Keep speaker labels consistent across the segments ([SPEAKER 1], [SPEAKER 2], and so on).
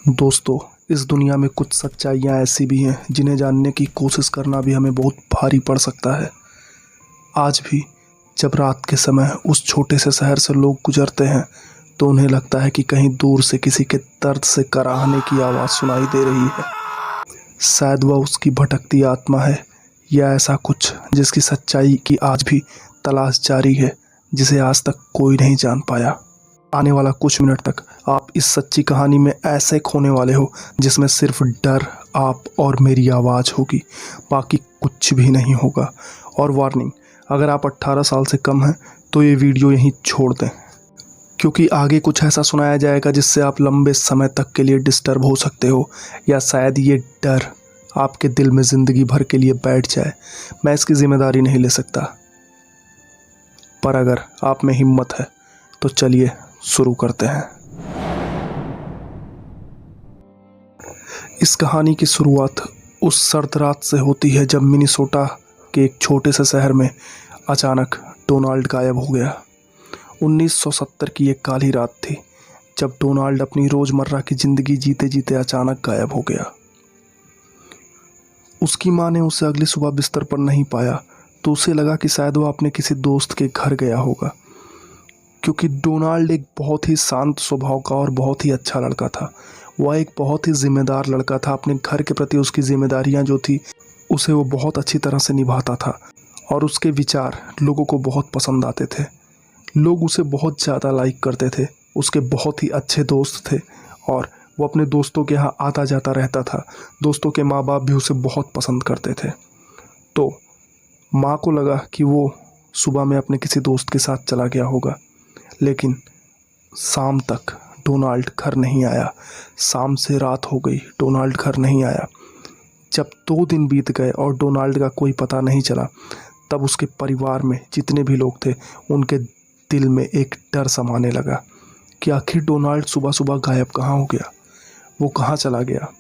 [SPEAKER 1] दोस्तों, इस दुनिया में कुछ सच्चाइयाँ ऐसी भी हैं जिन्हें जानने की कोशिश करना भी हमें बहुत भारी पड़ सकता है। आज भी जब रात के समय उस छोटे से शहर से लोग गुजरते हैं तो उन्हें लगता है कि कहीं दूर से किसी के दर्द से कराहने की आवाज़ सुनाई दे रही है। शायद वह उसकी भटकती आत्मा है या ऐसा कुछ जिसकी सच्चाई की आज भी तलाश जारी है, जिसे आज तक कोई नहीं जान पाया। आने वाला कुछ मिनट तक आप इस सच्ची कहानी में ऐसे खोने वाले हो जिसमें सिर्फ डर, आप और मेरी आवाज़ होगी, बाकी कुछ भी नहीं होगा। और वार्निंग, अगर आप 18 साल से कम हैं तो ये वीडियो यहीं छोड़ दें, क्योंकि आगे कुछ ऐसा सुनाया जाएगा जिससे आप लंबे समय तक के लिए डिस्टर्ब हो सकते हो, या शायद ये डर आपके दिल में ज़िंदगी भर के लिए बैठ जाए। मैं इसकी जिम्मेदारी नहीं ले सकता, पर अगर आप में हिम्मत है तो चलिए शुरू करते हैं। इस कहानी की शुरुआत उस सर्द रात से होती है जब मिनेसोटा के एक छोटे से शहर में अचानक डोनाल्ड गायब हो गया। 1970 की एक काली रात थी जब डोनाल्ड अपनी रोज़मर्रा की ज़िंदगी जीते जीते अचानक गायब हो गया। उसकी माँ ने उसे अगली सुबह बिस्तर पर नहीं पाया तो उसे लगा कि शायद वह अपने किसी दोस्त के घर गया होगा, क्योंकि डोनाल्ड एक बहुत ही शांत स्वभाव का और बहुत ही अच्छा लड़का था। वह एक बहुत ही जिम्मेदार लड़का था। अपने घर के प्रति उसकी जिम्मेदारियां जो थी उसे वो बहुत अच्छी तरह से निभाता था, और उसके विचार लोगों को बहुत पसंद आते थे। लोग उसे बहुत ज़्यादा लाइक करते थे। उसके बहुत ही अच्छे दोस्त थे और वो अपने दोस्तों के यहाँ आता जाता रहता था। दोस्तों के माँ बाप भी उसे बहुत पसंद करते थे। तो माँ को लगा कि वो सुबह में अपने किसी दोस्त के साथ चला गया होगा, लेकिन शाम तक डोनाल्ड घर नहीं आया। शाम से रात हो गई, डोनाल्ड घर नहीं आया। जब 2 दिन बीत गए और डोनाल्ड का कोई पता नहीं चला, तब उसके परिवार में जितने भी लोग थे उनके दिल में एक डर समाने लगा कि आखिर डोनाल्ड सुबह सुबह गायब कहाँ हो गया, वो कहाँ चला गया।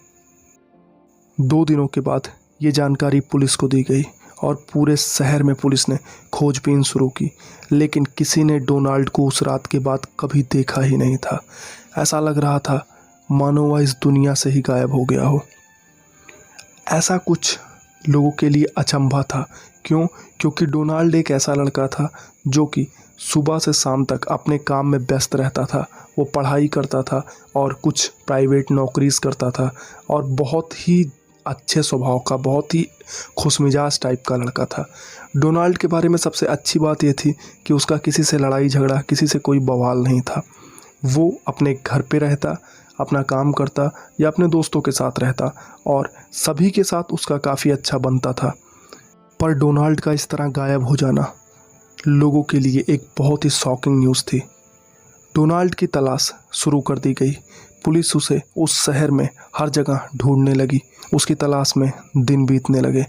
[SPEAKER 1] 2 दिनों के बाद ये जानकारी पुलिस को दी गई और पूरे शहर में पुलिस ने खोजबीन शुरू की, लेकिन किसी ने डोनाल्ड को उस रात के बाद कभी देखा ही नहीं था। ऐसा लग रहा था मानो वह इस दुनिया से ही गायब हो गया हो। ऐसा कुछ लोगों के लिए अचंभा था। क्यों? क्योंकि डोनाल्ड एक ऐसा लड़का था जो कि सुबह से शाम तक अपने काम में व्यस्त रहता था। वो पढ़ाई करता था और कुछ प्राइवेट नौकरीज करता था, और बहुत ही अच्छे स्वभाव का, बहुत ही खुशमिजाज टाइप का लड़का था। डोनाल्ड के बारे में सबसे अच्छी बात यह थी कि उसका किसी से लड़ाई झगड़ा, किसी से कोई बवाल नहीं था। वो अपने घर पे रहता, अपना काम करता या अपने दोस्तों के साथ रहता, और सभी के साथ उसका काफ़ी अच्छा बनता था। पर डोनाल्ड का इस तरह गायब हो जाना लोगों के लिए एक बहुत ही शॉकिंग न्यूज़ थी। डोनाल्ड की तलाश शुरू कर दी गई। पुलिस उसे उस शहर में हर जगह ढूंढने लगी। उसकी तलाश में दिन बीतने लगे,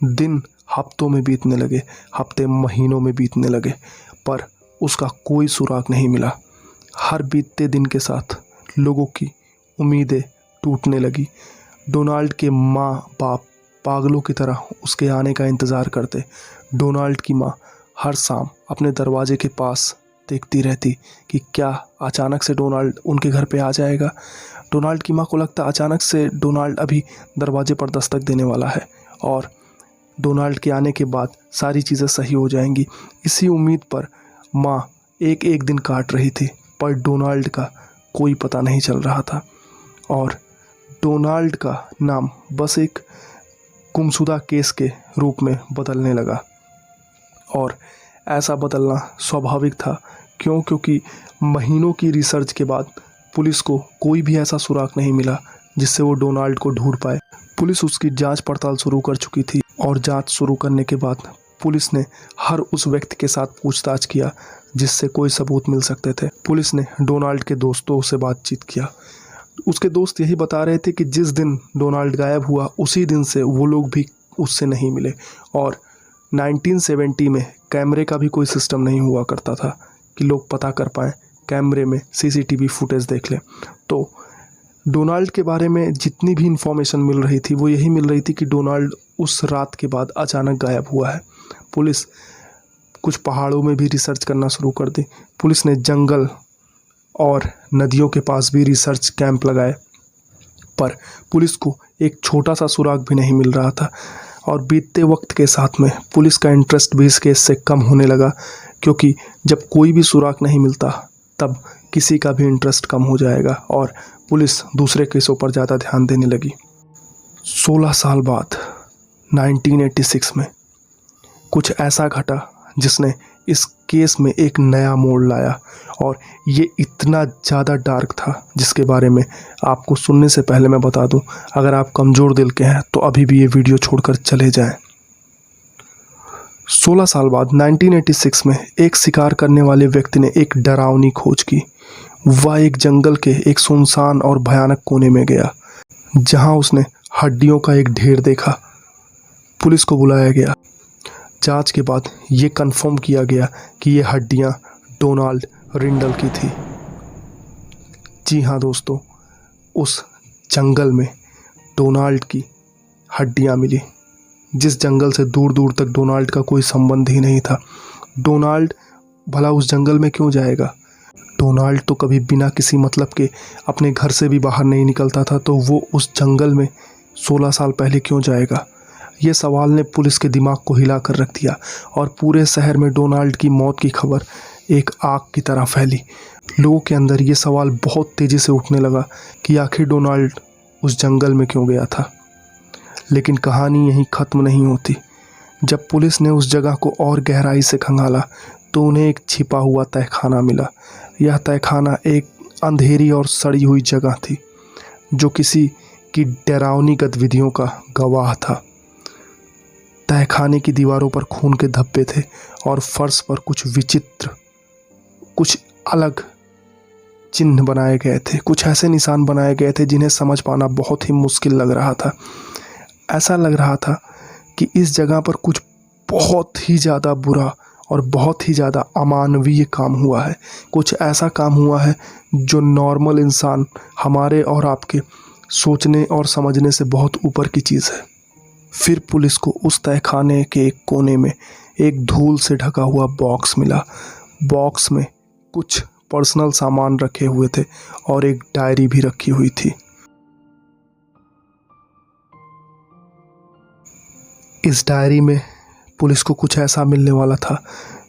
[SPEAKER 1] दिन हफ्तों में बीतने लगे, हफ्ते महीनों में बीतने लगे, पर उसका कोई सुराग नहीं मिला। हर बीतते दिन के साथ लोगों की उम्मीदें टूटने लगी। डोनाल्ड के माँ बाप पागलों की तरह उसके आने का इंतज़ार करते। डोनाल्ड की माँ हर शाम अपने दरवाजे के पास देखती रहती कि क्या अचानक से डोनाल्ड उनके घर पे आ जाएगा। डोनाल्ड की माँ को लगता अचानक से डोनाल्ड अभी दरवाजे पर दस्तक देने वाला है और डोनाल्ड के आने के बाद सारी चीज़ें सही हो जाएंगी। इसी उम्मीद पर माँ एक एक दिन काट रही थी, पर डोनाल्ड का कोई पता नहीं चल रहा था, और डोनाल्ड का नाम बस एक गुमशुदा केस के रूप में बदलने लगा। और ऐसा बदलना स्वाभाविक था। क्यों? क्योंकि महीनों की रिसर्च के बाद पुलिस को कोई भी ऐसा सुराग नहीं मिला जिससे वो डोनाल्ड को ढूंढ पाए। पुलिस उसकी जांच पड़ताल शुरू कर चुकी थी, और जांच शुरू करने के बाद पुलिस ने हर उस व्यक्ति के साथ पूछताछ किया जिससे कोई सबूत मिल सकते थे। पुलिस ने डोनाल्ड के दोस्तों से बातचीत किया। उसके दोस्त यही बता रहे थे कि जिस दिन डोनाल्ड गायब हुआ उसी दिन से वो लोग भी उससे नहीं मिले, और 1970 में कैमरे का भी कोई सिस्टम नहीं हुआ करता था कि लोग पता कर पाएँ, कैमरे में सीसीटीवी फुटेज देख लें। तो डोनाल्ड के बारे में जितनी भी इंफॉर्मेशन मिल रही थी वो यही मिल रही थी कि डोनाल्ड उस रात के बाद अचानक गायब हुआ है। पुलिस कुछ पहाड़ों में भी रिसर्च करना शुरू कर दी। पुलिस ने जंगल और नदियों के पास भी रिसर्च कैंप लगाए। पर पुलिस को एक छोटा सा सुराग भी नहीं मिल रहा था। और बीतते वक्त के साथ में पुलिस का इंटरेस्ट भी इस केस से कम होने लगा, क्योंकि जब कोई भी सुराग नहीं मिलता तब किसी का भी इंटरेस्ट कम हो जाएगा और पुलिस दूसरे केसों पर ज़्यादा ध्यान देने लगी। 16 साल बाद 1986 में कुछ ऐसा घटा जिसने इस केस में एक नया मोड़ लाया, और ये इतना ज़्यादा डार्क था जिसके बारे में आपको सुनने से पहले मैं बता दूं, अगर आप कमज़ोर दिल के हैं तो अभी भी ये वीडियो छोड़कर चले जाएं। 16 साल बाद 1986 में एक शिकार करने वाले व्यक्ति ने एक डरावनी खोज की। वह एक जंगल के एक सुनसान और भयानक कोने में गया, जहां उसने हड्डियों का एक ढेर देखा। पुलिस को बुलाया गया। जांच के बाद ये कंफर्म किया गया कि ये हड्डियां डोनाल्ड रिंडल की थी। जी हाँ दोस्तों, उस जंगल में डोनाल्ड की हड्डियां मिली, जिस जंगल से दूर दूर तक डोनाल्ड का कोई संबंध ही नहीं था। डोनाल्ड भला उस जंगल में क्यों जाएगा? डोनाल्ड तो कभी बिना किसी मतलब के अपने घर से भी बाहर नहीं निकलता था, तो वो उस जंगल में 16 साल पहले क्यों जाएगा? ये सवाल ने पुलिस के दिमाग को हिला कर रख दिया और पूरे शहर में डोनाल्ड की मौत की खबर एक आग की तरह फैली। लोगों के अंदर ये सवाल बहुत तेज़ी से उठने लगा कि आखिर डोनाल्ड उस जंगल में क्यों गया था। लेकिन कहानी यहीं ख़त्म नहीं होती। जब पुलिस ने उस जगह को और गहराई से खंगाला तो उन्हें एक छिपा हुआ तहखाना मिला। यह तहखाना एक अंधेरी और सड़ी हुई जगह थी, जो किसी की डरावनी गतिविधियों का गवाह था। तहखाने की दीवारों पर खून के धब्बे थे और फर्श पर कुछ विचित्र, कुछ अलग चिन्ह बनाए गए थे। कुछ ऐसे निशान बनाए गए थे जिन्हें समझ पाना बहुत ही मुश्किल लग रहा था। ऐसा लग रहा था कि इस जगह पर कुछ बहुत ही ज़्यादा बुरा और बहुत ही ज़्यादा अमानवीय काम हुआ है। कुछ ऐसा काम हुआ है जो नॉर्मल इंसान, हमारे और आपके सोचने और समझने से बहुत ऊपर की चीज़ है। फिर पुलिस को उस तहखाने के एक कोने में एक धूल से ढका हुआ बॉक्स मिला। बॉक्स में कुछ पर्सनल सामान रखे हुए थे और एक डायरी भी रखी हुई थी। इस डायरी में पुलिस को कुछ ऐसा मिलने वाला था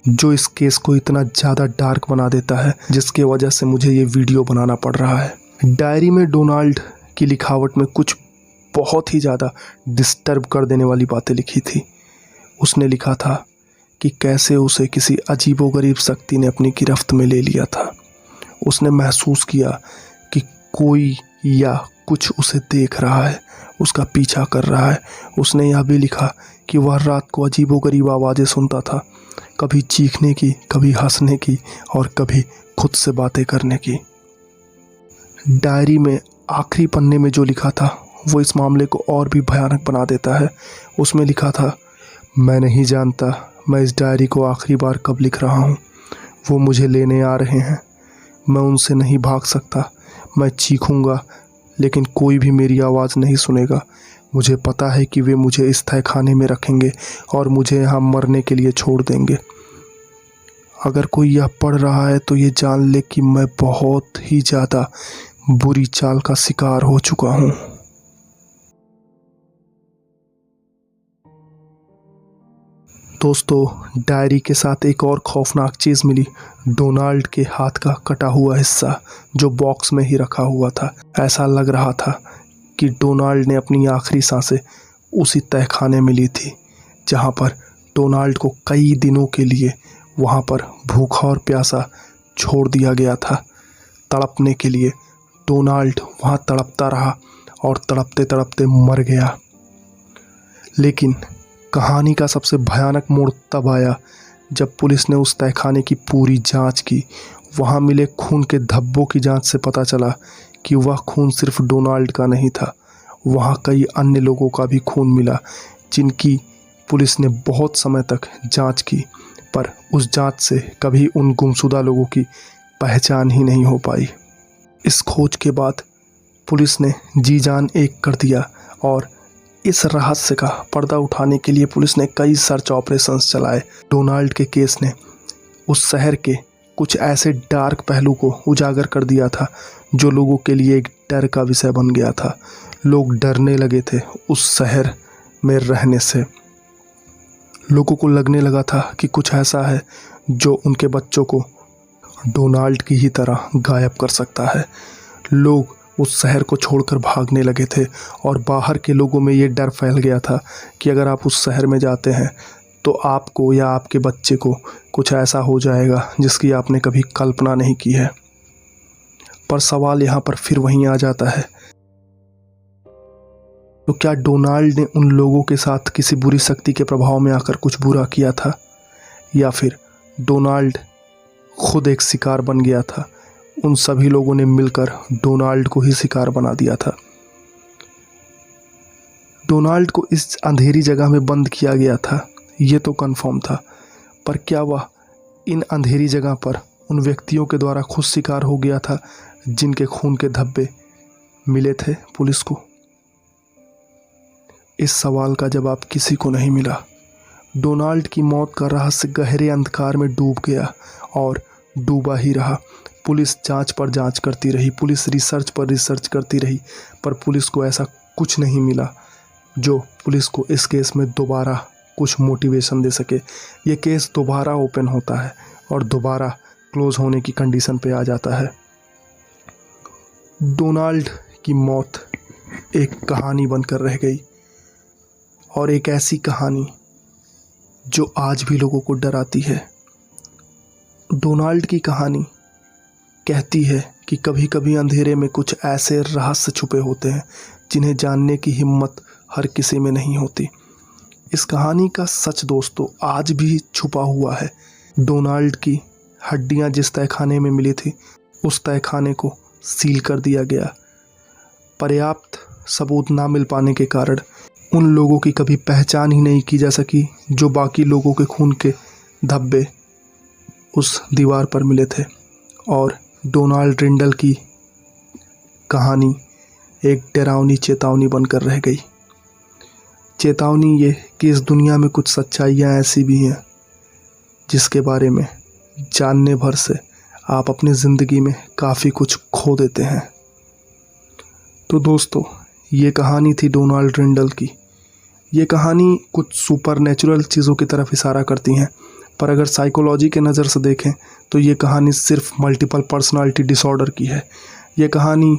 [SPEAKER 1] जो इस केस को इतना ज़्यादा डार्क बना देता है, जिसके वजह से मुझे ये वीडियो बनाना पड़ रहा है। डायरी में डोनाल्ड की लिखावट में कुछ बहुत ही ज़्यादा डिस्टर्ब कर देने वाली बातें लिखी थी। उसने लिखा था कि कैसे उसे किसी अजीबोगरीब शक्ति ने अपनी गिरफ्त में ले लिया था। उसने महसूस किया कि कोई या कुछ उसे देख रहा है, उसका पीछा कर रहा है। उसने यह भी लिखा कि वह रात को अजीबोगरीब आवाज़ें सुनता था, कभी चीखने की, कभी हंसने की और कभी खुद से बातें करने की। डायरी में आखिरी पन्ने में जो लिखा था वो इस मामले को और भी भयानक बना देता है। उसमें लिखा था, मैं नहीं जानता मैं इस डायरी को आखिरी बार कब लिख रहा हूँ। वो मुझे लेने आ रहे हैं, मैं उनसे नहीं भाग सकता। मैं चीखूँगा लेकिन कोई भी मेरी आवाज़ नहीं सुनेगा। मुझे पता है कि वे मुझे इस तहखाने में रखेंगे और मुझे यहाँ मरने के लिए छोड़ देंगे। अगर कोई यह पढ़ रहा है तो ये जान ले कि मैं बहुत ही ज़्यादा बुरी चाल का शिकार हो चुका हूँ। दोस्तों, डायरी के साथ एक और खौफनाक चीज़ मिली। डोनाल्ड के हाथ का कटा हुआ हिस्सा जो बॉक्स में ही रखा हुआ था। ऐसा लग रहा था कि डोनाल्ड ने अपनी आखिरी सांसें उसी तहखाने में ली थी, जहां पर डोनाल्ड को कई दिनों के लिए वहां पर भूखा और प्यासा छोड़ दिया गया था। तड़पने के लिए डोनाल्ड वहां तड़पता रहा और तड़पते तड़पते मर गया। लेकिन कहानी का सबसे भयानक मोड़ तब आया जब पुलिस ने उस तहखाने की पूरी जांच की। वहां मिले खून के धब्बों की जांच से पता चला कि वह खून सिर्फ डोनाल्ड का नहीं था। वहां कई अन्य लोगों का भी खून मिला, जिनकी पुलिस ने बहुत समय तक जांच की, पर उस जांच से कभी उन गुमशुदा लोगों की पहचान ही नहीं हो पाई। इस खोज के बाद पुलिस ने जी जान एक कर दिया और इस रहस्य का पर्दा उठाने के लिए पुलिस ने कई सर्च ऑपरेशंस चलाए। डोनाल्ड के केस ने उस शहर के कुछ ऐसे डार्क पहलू को उजागर कर दिया था जो लोगों के लिए एक डर का विषय बन गया था। लोग डरने लगे थे उस शहर में रहने से। लोगों को लगने लगा था कि कुछ ऐसा है जो उनके बच्चों को डोनाल्ड की ही तरह गायब कर सकता है। लोग उस शहर को छोड़कर भागने लगे थे और बाहर के लोगों में ये डर फैल गया था कि अगर आप उस शहर में जाते हैं तो आपको या आपके बच्चे को कुछ ऐसा हो जाएगा जिसकी आपने कभी कल्पना नहीं की है। पर सवाल यहाँ पर फिर वहीं आ जाता है, तो क्या डोनाल्ड ने उन लोगों के साथ किसी बुरी शक्ति के प्रभाव में आकर कुछ बुरा किया था, या फिर डोनाल्ड खुद एक शिकार बन गया था? उन सभी लोगों ने मिलकर डोनाल्ड को ही शिकार बना दिया था। डोनाल्ड को इस अंधेरी जगह में बंद किया गया था, ये तो कंफर्म था, पर क्या वह इन अंधेरी जगह पर उन व्यक्तियों के द्वारा खुद शिकार हो गया था जिनके खून के धब्बे मिले थे पुलिस को? इस सवाल का जवाब किसी को नहीं मिला। डोनाल्ड की मौत का रहस्य गहरे अंधकार में डूब गया और डूबा ही रहा। पुलिस जांच पर जांच करती रही, पुलिस रिसर्च पर रिसर्च करती रही, पर पुलिस को ऐसा कुछ नहीं मिला जो पुलिस को इस केस में दोबारा कुछ मोटिवेशन दे सके। ये केस दोबारा ओपन होता है और दोबारा क्लोज होने की कंडीशन पे आ जाता है। डोनाल्ड की मौत एक कहानी बनकर रह गई, और एक ऐसी कहानी जो आज भी लोगों को डराती है। डोनाल्ड की कहानी कहती है कि कभी कभी अंधेरे में कुछ ऐसे रहस्य छुपे होते हैं जिन्हें जानने की हिम्मत हर किसी में नहीं होती। इस कहानी का सच दोस्तों आज भी छुपा हुआ है। डोनाल्ड की हड्डियां जिस तहखाने में मिली थी उस तहखाने को सील कर दिया गया। पर्याप्त सबूत ना मिल पाने के कारण उन लोगों की कभी पहचान ही नहीं की जा सकी जो बाकी लोगों के खून के धब्बे उस दीवार पर मिले थे। और डोनाल्ड रिंडल की कहानी एक डरावनी चेतावनी बनकर रह गई। चेतावनी ये कि इस दुनिया में कुछ सच्चाइयाँ ऐसी भी हैं जिसके बारे में जानने भर से आप अपनी ज़िंदगी में काफ़ी कुछ खो देते हैं। तो दोस्तों, ये कहानी थी डोनाल्ड रिंडल की। ये कहानी कुछ सुपरनेचुरल चीज़ों की तरफ इशारा करती हैं, पर अगर साइकोलॉजी के नज़र से देखें तो ये कहानी सिर्फ मल्टीपल पर्सनालिटी डिसऑर्डर की है। ये कहानी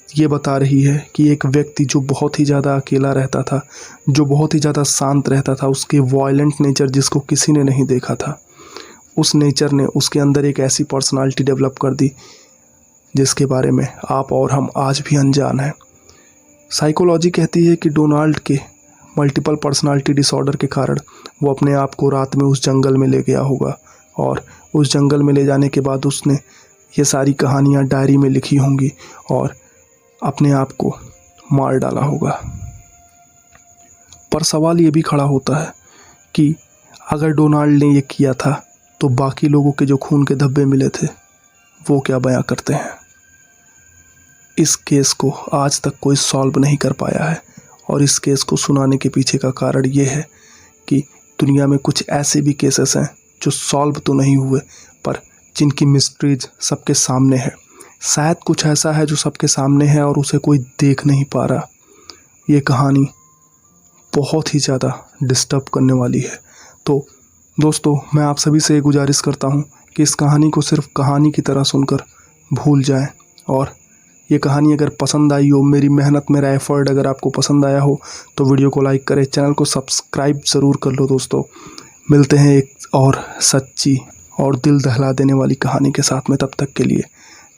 [SPEAKER 1] ये बता रही है कि एक व्यक्ति जो बहुत ही ज़्यादा अकेला रहता था, जो बहुत ही ज़्यादा शांत रहता था, उसके वायलेंट नेचर जिसको किसी ने नहीं देखा था, उस नेचर ने उसके अंदर एक ऐसी पर्सनालिटी डेवलप कर दी जिसके बारे में आप और हम आज भी अनजान हैं। साइकोलॉजी कहती है कि डोनाल्ड के मल्टीपल पर्सनालिटी डिसऑर्डर के कारण वो अपने आप को रात में उस जंगल में ले गया होगा, और उस जंगल में ले जाने के बाद उसने ये सारी कहानियाँ डायरी में लिखी होंगी और अपने आप को मार डाला होगा। पर सवाल ये भी खड़ा होता है कि अगर डोनाल्ड ने ये किया था तो बाकी लोगों के जो खून के धब्बे मिले थे वो क्या बयां करते हैं? इस केस को आज तक कोई सॉल्व नहीं कर पाया है, और इस केस को सुनाने के पीछे का कारण ये है कि दुनिया में कुछ ऐसे भी केसेस हैं जो सॉल्व तो नहीं हुए पर जिनकी मिस्ट्रीज सबके सामने है। शायद कुछ ऐसा है जो सबके सामने है और उसे कोई देख नहीं पा रहा। ये कहानी बहुत ही ज़्यादा डिस्टर्ब करने वाली है। तो दोस्तों, मैं आप सभी से गुजारिश करता हूँ कि इस कहानी को सिर्फ कहानी की तरह सुनकर भूल जाएं, और ये कहानी अगर पसंद आई हो, मेरी मेहनत, मेरा एफर्ट अगर आपको पसंद आया हो तो वीडियो को लाइक करें, चैनल को सब्सक्राइब ज़रूर कर लो। दोस्तों, मिलते हैं एक और सच्ची और दिल दहला देने वाली कहानी के साथ में। तब तक के लिए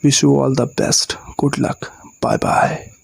[SPEAKER 1] wish you all the best, good luck, bye bye.